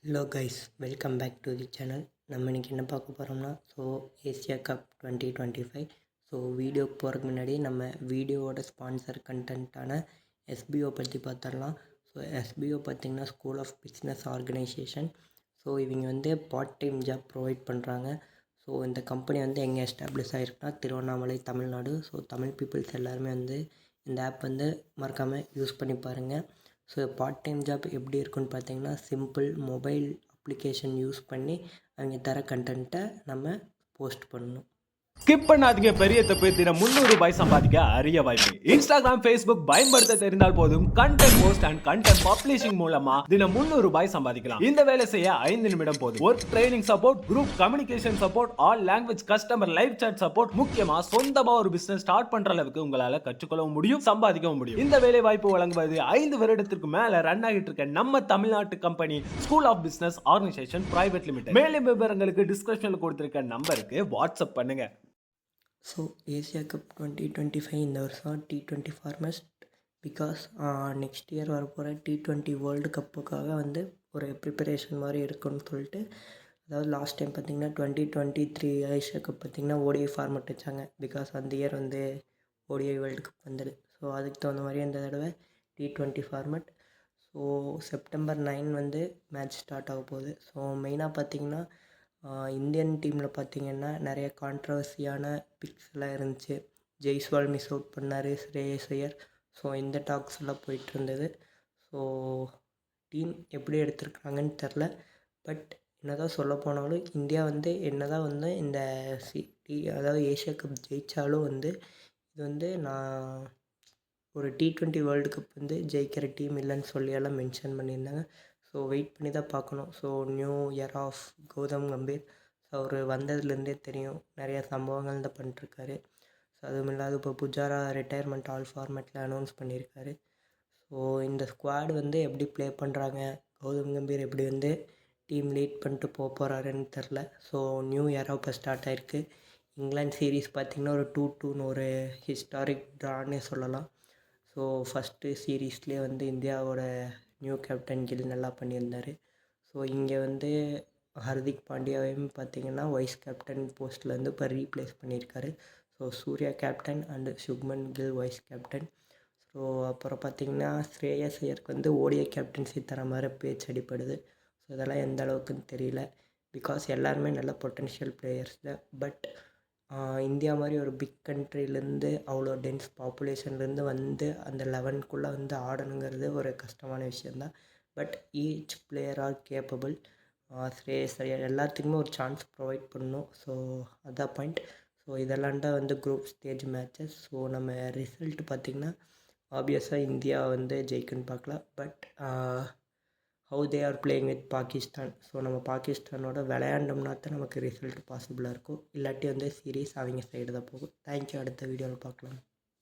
Hello guys, welcome back to the channel. நம்ம இன்றைக்கி என்ன பார்க்க போகிறோம்னா ஏசியா கப் 2025. வீடியோக்கு போகிறதுக்கு முன்னாடி நம்ம வீடியோவோட ஸ்பான்சர் கண்டென்ட்டான எஸ்பிஓ பற்றி பார்த்துடலாம். எஸ்பிஓ பார்த்திங்கன்னா ஸ்கூல் ஆஃப் பிஸ்னஸ் ஆர்கனைசேஷன். இவங்க பார்ட் டைம் ஜாப் ப்ரொவைட் பண்ணுறாங்க. இந்த கம்பெனி எங்கே எஸ்டாப்ளிஷ் ஆகிருக்குன்னா திருவண்ணாமலை, தமிழ்நாடு. தமிழ் பீப்புள்ஸ் எல்லாருமே இந்த ஆப் மறக்காமல் யூஸ் பண்ணி பாருங்கள். பார்ட் டைம் ஜாப் எப்படி இருக்குன்னு பார்த்தீங்கன்னா, சிம்பிள் மொபைல் அப்ளிகேஷன் யூஸ் பண்ணி அவங்க தர கண்டென்ட்டை நம்ம போஸ்ட் பண்ணணும். ஸ்கிப் பண்ணாதீங்க, பெரிய தப்பு. தினம் 300 ரூபாய் சம்பாதிக்க அரிய வாய்ப்பு. இன்ஸ்டாகிராம், ஃபேஸ்புக் பயன்படுத்த தெரிந்தால் போதும். Content post and content publishing மூலமா தினம் 300 ரூபாய் சம்பாதிக்கலாம். இந்த வேலை செய்ய 5 நிமிடம் போதும். Work training support, group communication support, all language customer live chat support, முக்கியமா சொந்தமா ஒரு பிசினஸ் ஸ்டார்ட் பண்ற அளவுக்கு உங்களால கற்றுக்கொள்ளவும் முடியும், சம்பாதிக்கவும் முடியும். இந்த வேலை வாய்ப்பு வழங்குவது 5 வருடத்திற்கு மேல ரன் ஆகிட்டு இருக்க நம்ம தமிழ்நாட்டு company school of business organisation private limited. மேலும் விவரங்களுக்கு டிஸ்கிரிப்ஷன்ல கொடுத்திருக்க நம்பருக்கு வாட்ஸ்அப் பண்ணுங்க. ஏசியா கப் 2025 இந்த வருஷம் T20 foremost. Because next year வரப்போகிற T20 வேர்ல்டு கப்புக்காக ஒரு ப்ரிப்பரேஷன் மாதிரி இருக்குன்னு சொல்லிட்டு, அதாவது லாஸ்ட் டைம் பார்த்திங்கன்னா 2023 ஏசியா கப் பார்த்திங்கன்னா ஓடிஐ ஃபார்மேட் வச்சாங்க. பிகாஸ் அந்த இயர் ஓடிஐ வேர்ல்டு கப் வந்தது. அதுக்கு தகுந்த மாதிரி இந்த தடவை T20 format. September 9 match start ஆக போகுது. மெயினாக பார்த்திங்கன்னா இந்தியன் டீமில் பார்த்திங்கன்னா நிறைய கான்ட்ரவர்சியான பிக்ஸ் எல்லாம் இருந்துச்சு. ஜெய்ஸ்வால் மிஸ் அவுட் பண்ணார், ஸ்ரேயஸ் ஐயர். இந்த டாக்ஸ் எல்லாம் போயிட்டு இருந்தது. டீம் எப்படி எடுத்திருக்காங்கன்னு தெரில. பட் என்னதான் சொல்ல போனாலும் இந்தியா என்னதான் இந்த அதாவது ஏசியா கப் ஜெயித்தாலும் இது நான் ஒரு T20 வேர்ல்டு கப் ஜெயிக்கிற டீம் இல்லைன்னு சொல்லியெல்லாம் மென்ஷன் பண்ணியிருந்தாங்க. வெயிட் பண்ணி தான் பார்க்கணும். New year of Gautam Gambhir. அவர் வந்ததுலேருந்தே தெரியும் நிறையா சம்பவங்கள் தான் பண்ணிட்டுருக்காரு. அதுவும் இல்லாத இப்போ புஜாரா ரிட்டையர்மெண்ட் ஆல் ஃபார்மேட்டில் அனௌன்ஸ் பண்ணியிருக்காரு. இந்த ஸ்குவாடு எப்படி ப்ளே பண்ணுறாங்க, கௌதம் கம்பீர் எப்படி டீம் லீட் பண்ணிட்டு போகிறாருன்னு தெரில. நியூ இயராக இப்போ ஸ்டார்ட் ஆகிருக்கு. இங்கிலாந்து சீரீஸ் பார்த்திங்கன்னா ஒரு 2-2 ஒரு ஹிஸ்டாரிக் ட்ரான்னே சொல்லலாம். ஃபஸ்ட்டு சீரீஸ்லேயே இந்தியாவோட நியூ கேப்டன் கில் நல்லா பண்ணியிருந்தார். இங்கே ஹர்திக் பாண்டியாவையும் பார்த்திங்கன்னா வைஸ் கேப்டன் போஸ்ட்லேருந்து இப்போ ரீப்ளேஸ் பண்ணியிருக்காரு. Surya captain and Shubman Gill vice captain. அப்புறம் பார்த்திங்கன்னா ஸ்ரேயஸ் ஐயருக்கு ஓடிஐ கேப்டன்சி தர மாதிரி பேச்சு அடிப்படுது. இதெல்லாம் எந்த அளவுக்குன்னு தெரியல. பிகாஸ் எல்லாருமே நல்ல பொட்டென்ஷியல் பிளேயர்ஸ் தான். பட் இந்தியா மாதிரி ஒரு பிக் கண்ட்ரிலேருந்து அவ்வளோ டென்ஸ் பாப்புலேஷன்லேருந்து அந்த 11க்குள்ளே ஆடணுங்கிறது ஒரு கஷ்டமான விஷயந்தான். But each player are capable. Shreyas Iyer எல்லாத்துக்குமே ஒரு சான்ஸ் ப்ரொவைட் பண்ணணும். அதான் பாயிண்ட். இதெல்லாம் தான் குரூப் ஸ்டேஜ் மேட்சஸ். நம்ம ரிசல்ட் பார்த்திங்கன்னா ஆப்வியஸாக இந்தியா ஜெயிக்குன்னு பார்க்கலாம். But how they are playing with Pakistan. நம்ம பாகிஸ்தானோட விளையாண்டோம்னா தான் நமக்கு ரிசல்ட் பாசிபிளாக இருக்கும். இல்லாட்டி சீரீஸ் அவங்க சைடு தான் போகும். தேங்க்யூ. அடுத்த வீடியோவில் பார்க்கலாம்.